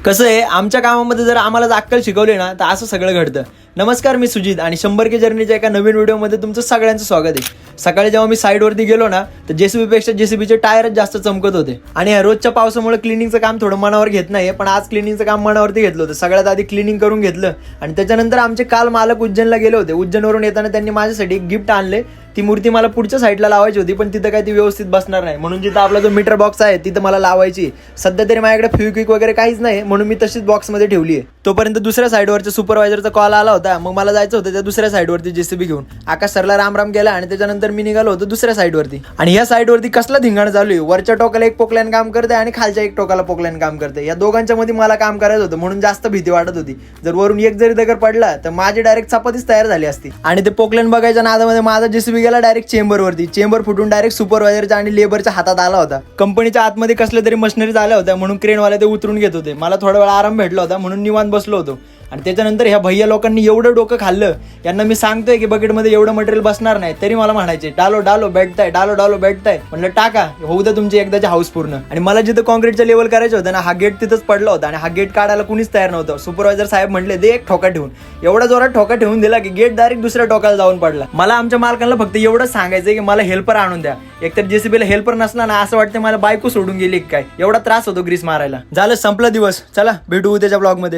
कसं आहे, आमच्या कामामध्ये जर आम्हाला अक्कल शिकवली ना तर असं सगळं घडतं. नमस्कार, मी सुजित आणि 100K जर्नीच्या एका नवीन व्हिडिओमध्ये तुमचं सगळ्यांचं स्वागत आहे. सकाळी जेव्हा मी साईडवरती गेलो ना तर जेसीबीपेक्षा जेसीबीचे टायरच जास्त चमकत होते. आणि या रोजच्या पावसामुळे क्लिनिंगचं काम थोडं मनावर घेत नाही, पण आज क्लिनिंगचं काम मनावरती घेतलं होतं. सगळ्यात आधी क्लिनिंग करून घेतलं आणि त्याच्यानंतर आमचे काल मालक उज्जैनला गेले होते. उज्जैनवरून येताना त्यांनी माझ्यासाठी एक गिफ्ट आणले. ती मूर्ती मला पुढच्या साईडला लावायची होती, पण तिथं काय ती व्यवस्थित बसणार नाही, म्हणून जिथं आपला जो मीटर बॉक्स आहे तिथं मला लावायची. सध्या तरी माझ्याकडे फ्युक्विक वगैरे काहीच नाही, म्हणून मी तशीच बॉक्समध्ये ठेवली आहे. तोपर्यंत दुसऱ्या साईडवरच्या सुपरवायझरचा कॉल आला होता. मग मला जायचं होतं त्या दुसऱ्या साईडवरती जेसीबी घेऊन. आकाश सरला राम केला आणि त्याच्यानंतर मी निघालो होतो दुसऱ्या साईडवरती. आणि ह्या साईडवरती कसला धिंगाणा चालू आहे. वरच्या टोकाला एक पोकल्यान काम करते आणि खालच्या एक टोकाला पोकल्यान काम करते. या दोघांच्या मध्ये मला काम करायचं होतं, म्हणून जास्त भीती वाटत होती. जर वरून एक जरी दगड पडला तर माझी डायरेक्ट चपातीच तयार झाली असती. आणि ते पोकल्यान बघायच्या नादामध्ये माझा जेसीबी गेला डायरेक्ट चेंबर फुटून डायरेक्ट सुपरवायझरच्या आणि लेबरच्या हातात आला होता. कंपनीच्या आतमध्ये कसल्या तरी मशिनरीज आल्या होत्या, म्हणून क्रेनवाले ते उतरून घेत होते. मला थोडा वेळ आराम भेटला होता, म्हणून निवांत बसलो होतो. आणि त्याच्यानंतर ह्या भैया लोकांनी एवढं डोकं खाल्लं. यांना मी सांगतोय की बकेटमध्ये एवढं मटेरियल बसणार नाही, तरी मला म्हणायचे डालो बैठताय, डालो बैठताय. म्हणलं टाका, होऊ द्या तुमची एकदाची हाऊस पूर्ण. आणि मला जिथं कॉन्क्रीटचं लेवल करायचं होतं ना, हा गेट तिथंच पडला होता आणि हा गेट काढायला कुणीच तयार नव्हतं. सुपरवायझर साहेब म्हटले दे एक ठोका ठेवून. एवढा जोरात ठोका ठेवून दिला की गेट डायरेक्ट दुसऱ्या टोकाला जाऊन पडला. मला आमच्या मालकांना फक्त एवढंच सांगायचं की मला हेल्पर आणून द्या. एकतर जेसीबीला हेल्पर नसला ना, असं वाटतं मला बायको सोडून गेली काय. एवढा त्रास होतो ग्रीस मारायला. झालं, संपला दिवस. चला भेटू उद्याच्या ब्लॉग मध्ये.